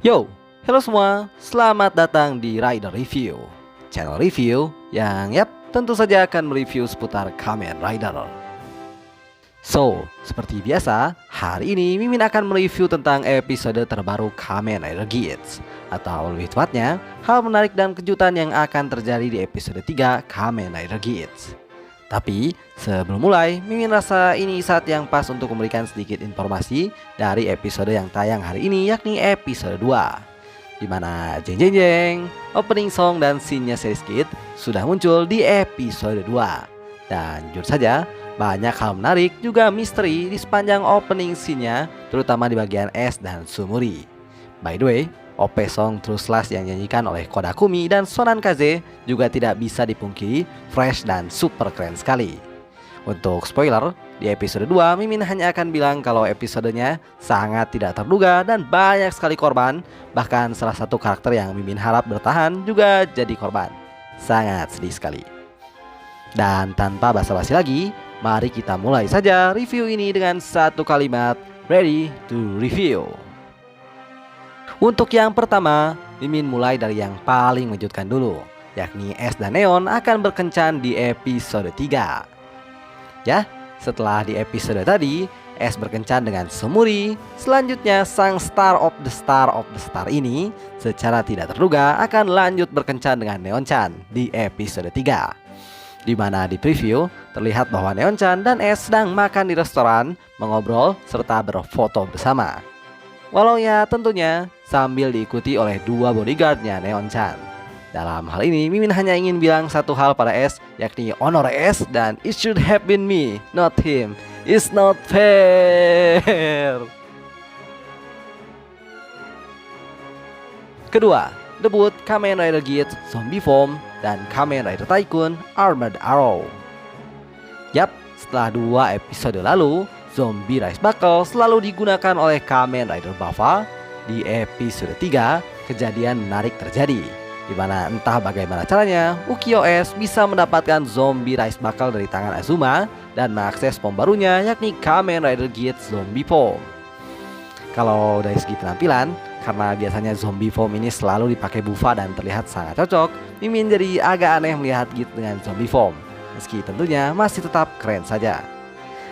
Yo, halo semua, selamat datang di Rider Review, channel review yang tentu saja akan mereview seputar Kamen Rider. So, seperti biasa, hari ini Mimin akan mereview tentang episode terbaru Kamen Rider Geats, atau lebih tepatnya, hal menarik dan kejutan yang akan terjadi di episode 3 Kamen Rider Geats. Tapi sebelum mulai, Mimin rasa ini saat yang pas untuk memberikan sedikit informasi dari episode yang tayang hari ini, yakni episode 2, dimana jeng jeng jeng, opening song dan scene-nya series Geats sudah muncul di episode 2. Dan jujur saja, banyak hal menarik juga misteri di sepanjang opening scene-nya, terutama di bagian S dan Sumuri. By the way, OP song True Slash yang dinyanyikan oleh Kodakumi dan Sonan Kaze juga tidak bisa dipungkiri fresh dan super keren sekali. Untuk spoiler, di episode 2 Mimin hanya akan bilang kalau episodenya sangat tidak terduga dan banyak sekali korban. Bahkan salah satu karakter yang Mimin harap bertahan juga jadi korban. Sangat sedih sekali. Dan tanpa basa-basi lagi, mari kita mulai saja review ini dengan satu kalimat, ready to review. Untuk yang pertama, Mimin mulai dari yang paling mengejutkan dulu, yakni S dan Neon akan berkencan di episode 3. Ya, setelah di episode tadi, S berkencan dengan Sumuri, selanjutnya sang Star of the Star ini secara tidak terduga akan lanjut berkencan dengan Neon-chan di episode 3. Dimana di preview terlihat bahwa Neon-chan dan S sedang makan di restoran, mengobrol, serta berfoto bersama. Walau ya tentunya sambil diikuti oleh dua bodyguardnya Neon-chan. Dalam hal ini Mimin hanya ingin bilang satu hal pada S, yakni honor S dan it should have been me, not him. It's not fair. Kedua, debut Kamen Rider Geats Zombie Form dan Kamen Rider Tycoon Armored Arrow. Yap, setelah 2 episode lalu, Zombie Rise Buckle selalu digunakan oleh Kamen Rider Buffa. Di episode 3, kejadian menarik terjadi, dimana entah bagaimana caranya Ukyo S bisa mendapatkan Zombie Rise Buckle dari tangan Azuma dan mengakses form barunya, yakni Kamen Rider Geats Zombie Form. Kalau dari segi penampilan, karena biasanya Zombie Form ini selalu dipakai Buffa dan terlihat sangat cocok, Mimin jadi agak aneh melihat Geats dengan Zombie Form, meski tentunya masih tetap keren saja.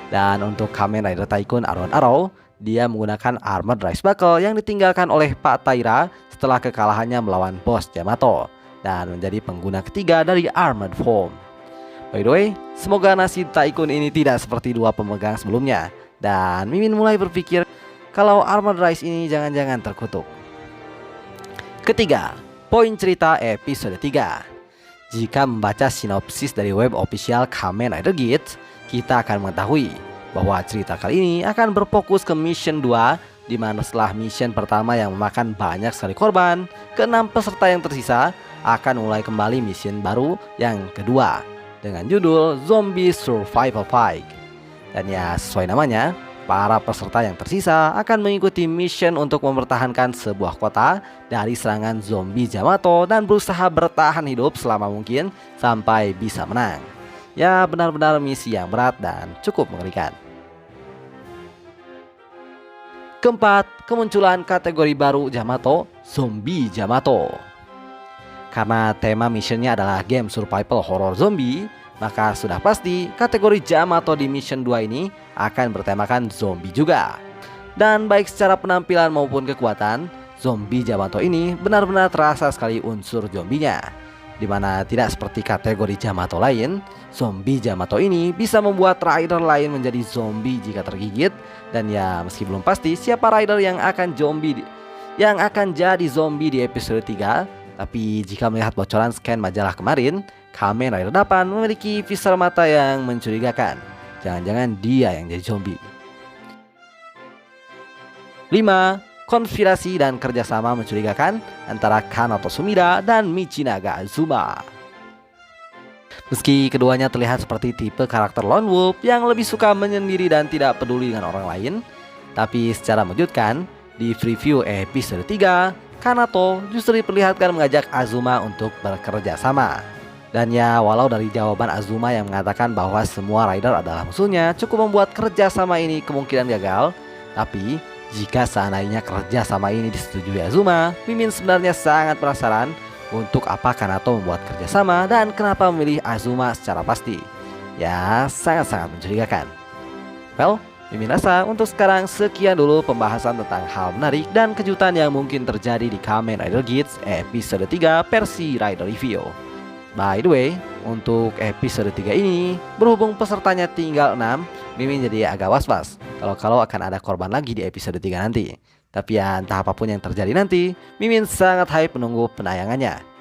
Dan untuk Kamen Rider Tycoon Armored Arrow, dia menggunakan Armored Rise Buckle yang ditinggalkan oleh Pak Taira setelah kekalahannya melawan bos Yamato, dan menjadi pengguna ketiga dari Armored Form. By the way, semoga nasib Tycoon ini tidak seperti dua pemegang sebelumnya, dan Mimin mulai berpikir kalau Armored Rise ini jangan-jangan terkutuk. Ketiga, poin cerita episode 3. Jika membaca sinopsis dari web official Kamen Rider Geats, kita akan mengetahui bahwa cerita kali ini akan berfokus ke mission 2, di mana setelah mission pertama yang memakan banyak sekali korban, ke-6 peserta yang tersisa akan mulai kembali mission baru yang kedua dengan judul Zombie Survival Fight. Dan ya sesuai namanya, para peserta yang tersisa akan mengikuti mission untuk mempertahankan sebuah kota dari serangan zombie Yamato dan berusaha bertahan hidup selama mungkin sampai bisa menang. Ya benar-benar misi yang berat dan cukup mengerikan. Keempat, kemunculan kategori baru Yamato, Zombie Yamato. Karena tema missionnya adalah game survival horror zombie, maka sudah pasti kategori Yamato di mission 2 ini akan bertemakan zombie juga. Dan baik secara penampilan maupun kekuatan, Zombie Yamato ini benar-benar terasa sekali unsur zombinya. Dimana tidak seperti kategori Yamato lain, Zombie Yamato ini bisa membuat rider lain menjadi zombie jika tergigit. Dan ya meski belum pasti siapa rider yang akan jadi zombie di episode 3, tapi jika melihat bocoran scan majalah kemarin, Kamen Rider 8 memiliki visor mata yang mencurigakan. Jangan-jangan dia yang jadi zombie. 5. Konspirasi dan kerjasama mencurigakan antara Kanoto Sumida dan Michinaga Azuma. Meski keduanya terlihat seperti tipe karakter lone wolf yang lebih suka menyendiri dan tidak peduli dengan orang lain, tapi secara mengejutkan, di preview episode 3, Kanoto justru diperlihatkan mengajak Azuma untuk bekerja sama. Dan ya walau dari jawaban Azuma yang mengatakan bahwa semua rider adalah musuhnya cukup membuat kerjasama ini kemungkinan gagal, tapi Jika seandainya kerja sama ini disetujui Azuma, Mimin sebenarnya sangat penasaran untuk apa Kanato membuat kerjasama dan kenapa memilih Azuma secara pasti. Ya, sangat-sangat mencurigakan. Well, Mimin rasa untuk sekarang sekian dulu pembahasan tentang hal menarik dan kejutan yang mungkin terjadi di Kamen Rider Geats episode 3 versi Rider Review. By the way, untuk episode 3 ini, berhubung pesertanya tinggal 6, Mimin jadi agak was-was kalau akan ada korban lagi di episode 3 nanti. Tapi ya entah apapun yang terjadi nanti, Mimin sangat hype menunggu penayangannya.